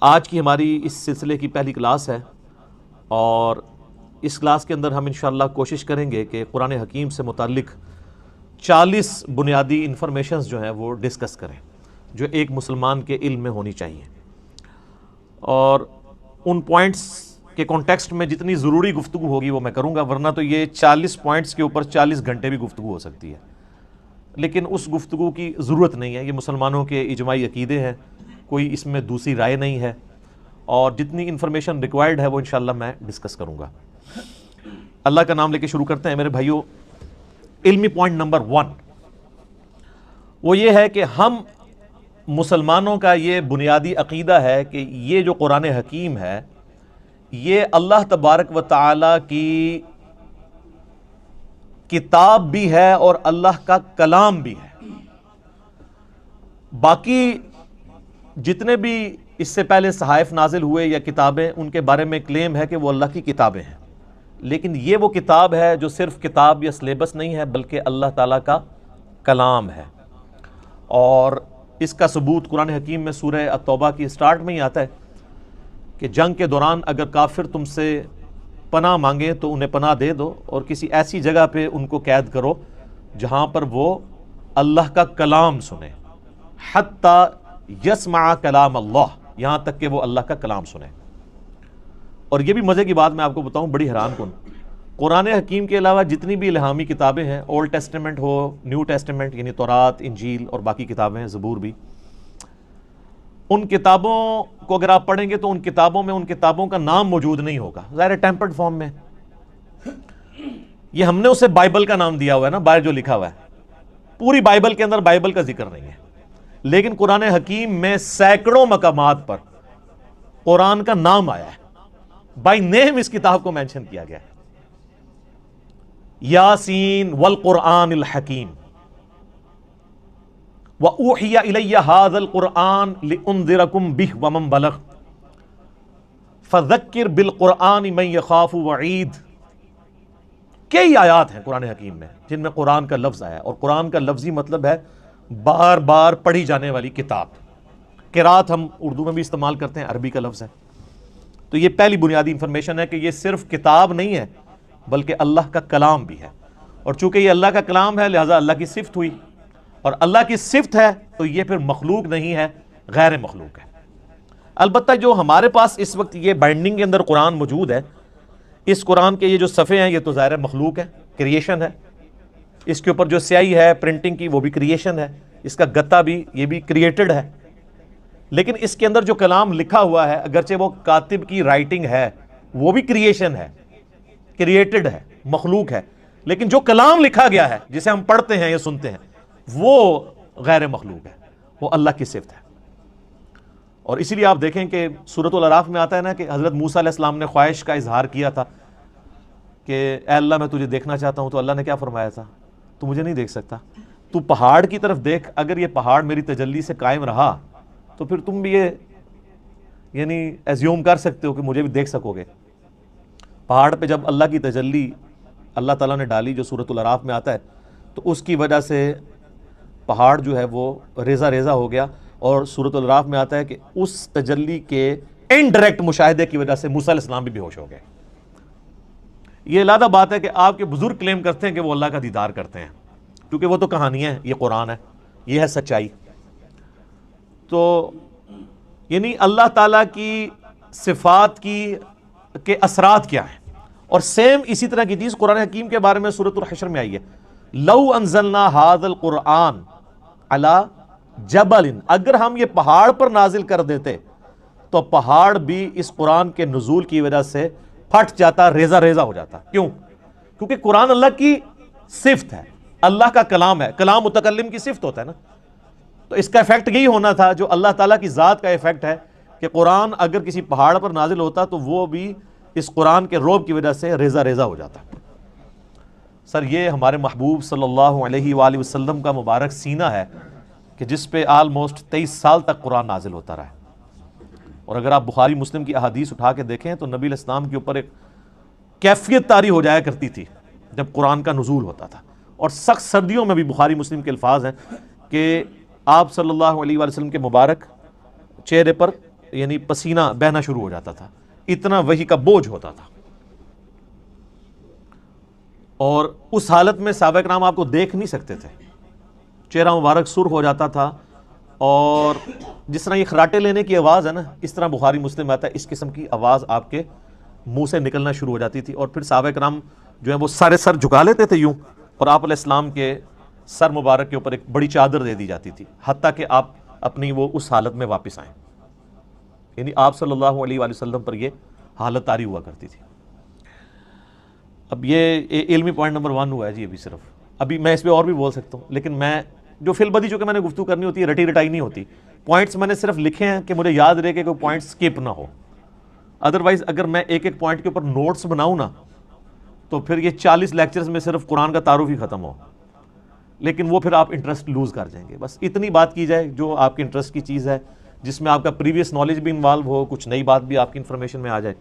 آج کی ہماری اس سلسلے کی پہلی کلاس ہے، اور اس کلاس کے اندر ہم انشاءاللہ کوشش کریں گے کہ قرآن حکیم سے متعلق 40 بنیادی انفارمیشنز جو ہیں وہ ڈسکس کریں جو ایک مسلمان کے علم میں ہونی چاہیے، اور ان پوائنٹس کے کانٹیکسٹ میں جتنی ضروری گفتگو ہوگی وہ میں کروں گا، ورنہ تو یہ 40 پوائنٹس کے اوپر 40 گھنٹے بھی گفتگو ہو سکتی ہے، لیکن اس گفتگو کی ضرورت نہیں ہے۔ یہ مسلمانوں کے اجماعی عقیدے ہیں، کوئی اس میں دوسری رائے نہیں ہے، اور جتنی انفارمیشن ریکوائرڈ ہے وہ انشاءاللہ میں ڈسکس کروں گا۔ اللہ کا نام لے کے شروع کرتے ہیں میرے بھائیوں۔ علمی پوائنٹ نمبر 1 وہ یہ ہے کہ ہم مسلمانوں کا یہ بنیادی عقیدہ ہے کہ یہ جو قرآن حکیم ہے یہ اللہ تبارک و تعالی کی کتاب بھی ہے اور اللہ کا کلام بھی ہے۔ باقی جتنے بھی اس سے پہلے صحائف نازل ہوئے یا کتابیں، ان کے بارے میں کلیم ہے کہ وہ اللہ کی کتابیں ہیں، لیکن یہ وہ کتاب ہے جو صرف کتاب یا سلیبس نہیں ہے بلکہ اللہ تعالیٰ کا کلام ہے، اور اس کا ثبوت قرآن حکیم میں سورہ التوبہ کی سٹارٹ میں ہی آتا ہے کہ جنگ کے دوران اگر کافر تم سے پناہ مانگے تو انہیں پناہ دے دو، اور کسی ایسی جگہ پہ ان کو قید کرو جہاں پر وہ اللہ کا کلام سنیں، حتیٰ یسمع کلام اللہ، یہاں تک کہ وہ اللہ کا کلام سنیں۔ اور یہ بھی مزے کی بات میں آپ کو بتاؤں، بڑی حیران کن، قرآن حکیم کے علاوہ جتنی بھی الہامی کتابیں ہیں، اولڈ ٹیسٹمنٹ ہو، نیو ٹیسٹمنٹ یعنی تورات، انجیل اور باقی کتابیں ہیں، زبور بھی، ان کتابوں کو اگر آپ پڑھیں گے تو ان کتابوں میں ان کتابوں کا نام موجود نہیں ہوگا، ظاہر ٹیمپرڈ فارم میں۔ یہ ہم نے اسے بائبل کا نام دیا ہوا ہے نا، باہر جو لکھا ہوا ہے، پوری بائبل کے اندر بائبل کا ذکر نہیں ہے، لیکن قرآن حکیم میں سینکڑوں مقامات پر قرآن کا نام آیا ہے، بائی نیم اس کتاب کو مینشن کیا گیا ہے۔ یاسین والقرآن الحکیم وَأُوحِيَ إِلَيَّ هَذَا الْقُرْآنُ لِأُنذِرَكُمْ بِهِ وَمَنْ بَلَغَ فَذَكِّرْ بِالْقُرْآنِ مَنْ يَخَافُ وَعِيدٍ۔ کئی آیات ہیں قرآن حکیم میں جن میں قرآن کا لفظ آیا، اور قرآن کا لفظی مطلب ہے بار بار پڑھی جانے والی کتاب۔ قرات ہم اردو میں بھی استعمال کرتے ہیں، عربی کا لفظ ہے۔ تو یہ پہلی بنیادی انفارمیشن ہے کہ یہ صرف کتاب نہیں ہے بلکہ اللہ کا کلام بھی ہے، اور چونکہ یہ اللہ کا کلام ہے لہذا اللہ کی صفت ہوئی، اور اللہ کی صفت ہے تو یہ پھر مخلوق نہیں ہے، غیر مخلوق ہے۔ البتہ جو ہمارے پاس اس وقت یہ بائنڈنگ کے اندر قرآن موجود ہے، اس قرآن کے یہ جو صفحے ہیں یہ تو ظاہر مخلوق ہے، کریشن ہے، اس کے اوپر جو سیاہی ہے پرنٹنگ کی وہ بھی کریشن ہے، اس کا گتا بھی یہ بھی کریٹڈ ہے، لیکن اس کے اندر جو کلام لکھا ہوا ہے اگرچہ وہ کاتب کی رائٹنگ ہے وہ بھی کریشن ہے، کریٹڈ ہے، مخلوق ہے، لیکن جو کلام لکھا گیا ہے جسے ہم پڑھتے ہیں یا سنتے ہیں وہ غیر مخلوق ہے، وہ اللہ کی صفت ہے۔ اور اسی لیے آپ دیکھیں کہ سورۃ الاعراف میں آتا ہے نا کہ حضرت موسیٰ علیہ السلام نے خواہش کا اظہار کیا تھا کہ اے اللہ میں تجھے دیکھنا چاہتا ہوں، تو اللہ نے کیا فرمایا تھا؟ تو مجھے نہیں دیکھ سکتا، تو پہاڑ کی طرف دیکھ، اگر یہ پہاڑ میری تجلی سے قائم رہا تو پھر تم بھی یہ یعنی ایزیوم کر سکتے ہو کہ مجھے بھی دیکھ سکو گے۔ پہاڑ پہ جب اللہ کی تجلی اللہ تعالیٰ نے ڈالی جو سورۃ الاعراف میں آتا ہے، تو اس کی وجہ سے پہاڑ جو ہے وہ ریزہ ریزہ ہو گیا، اور سورۃ الاعراف میں آتا ہے کہ اس تجلی کے انڈائریکٹ مشاہدے کی وجہ سے موسیٰ علیہ السلام بھی بے ہوش ہو گئے۔ یہ علیحدہ بات ہے کہ آپ کے بزرگ کلیم کرتے ہیں کہ وہ اللہ کا دیدار کرتے ہیں، کیونکہ وہ تو کہانی ہے، یہ قرآن ہے، یہ ہے سچائی۔ تو یعنی اللہ تعالیٰ کی صفات کے اثرات کیا ہیں، اور سیم اسی طرح کی چیز قرآن حکیم کے بارے میں سورۃ الحشر میں آئی ہے، لو انزلنا هذا القرآن على جبل، اگر ہم یہ پہاڑ پر نازل کر دیتے تو پہاڑ بھی اس قرآن کے نزول کی وجہ سے پھٹ جاتا، ریزہ ریزہ ہو جاتا۔ کیوں؟ کیونکہ قرآن اللہ کی صفت ہے، اللہ کا کلام ہے، کلام متکلم کی صفت ہوتا ہے نا، تو اس کا ایفیکٹ یہی ہونا تھا جو اللہ تعالیٰ کی ذات کا ایفیکٹ ہے کہ قرآن اگر کسی پہاڑ پر نازل ہوتا تو وہ بھی اس قرآن کے رعب کی وجہ سے ریزہ ریزہ ہو جاتا۔ سر یہ ہمارے محبوب صلی اللہ علیہ وآلہ وسلم کا مبارک سینہ ہے کہ جس پہ آلموسٹ 23 سال تک قرآن نازل ہوتا رہا ہے، اور اگر آپ بخاری مسلم کی احادیث اٹھا کے دیکھیں تو نبی علیہ السلام کے اوپر ایک کیفیت طاری ہو جایا کرتی تھی جب قرآن کا نزول ہوتا تھا، اور سخت سردیوں میں بھی بخاری مسلم کے الفاظ ہیں کہ آپ صلی اللہ علیہ وآلہ وسلم کے مبارک چہرے پر یعنی پسینہ بہنا شروع ہو جاتا تھا، اتنا وحی کا بوجھ ہوتا تھا. اور اس حالت میں صحابہ کرام آپ کو دیکھ نہیں سکتے تھے، چہرہ مبارک سرخ ہو جاتا تھا، اور جس طرح یہ خراٹے لینے کی آواز ہے نا، اس طرح بخاری مسلم آتا ہے، اس قسم کی آواز آپ کے منہ سے نکلنا شروع ہو جاتی تھی. اور پھر صحابہ کرام جو ہیں وہ سارے سر جھکا لیتے تھے یوں، اور آپ علیہ السلام کے سر مبارک کے اوپر ایک بڑی چادر دے دی جاتی تھی، حتیٰ کہ آپ اپنی وہ اس حالت میں واپس آئیں. یعنی آپ صلی اللہ علیہ وآلہ وسلم پر یہ حالت طاری ہوا کرتی تھی. اب یہ علمی پوائنٹ نمبر 1 ہوا ہے جی. ابھی میں اس پہ اور بھی بول سکتا ہوں، لیکن میں جو فی البدی چونکہ میں نے گفتگو کرنی ہوتی ہے، رٹی رٹائی نہیں ہوتی. پوائنٹس میں نے صرف لکھے ہیں کہ مجھے یاد رہے کہ کوئی پوائنٹ سکپ نہ ہو. ادروائز اگر میں ایک ایک پوائنٹ کے اوپر نوٹس بناؤں نا، تو پھر یہ 40 لیکچرز میں صرف قرآن کا تعارف ہی ختم ہو، لیکن وہ پھر آپ انٹرسٹ لوز کر جائیں گے. بس اتنی بات کی جائے جو آپ کے انٹرسٹ کی چیز ہے، جس میں آپ کا پریویس نالج بھی انوالو ہو، کچھ نئی بات بھی آپ کی انفارمیشن میں آ جائے.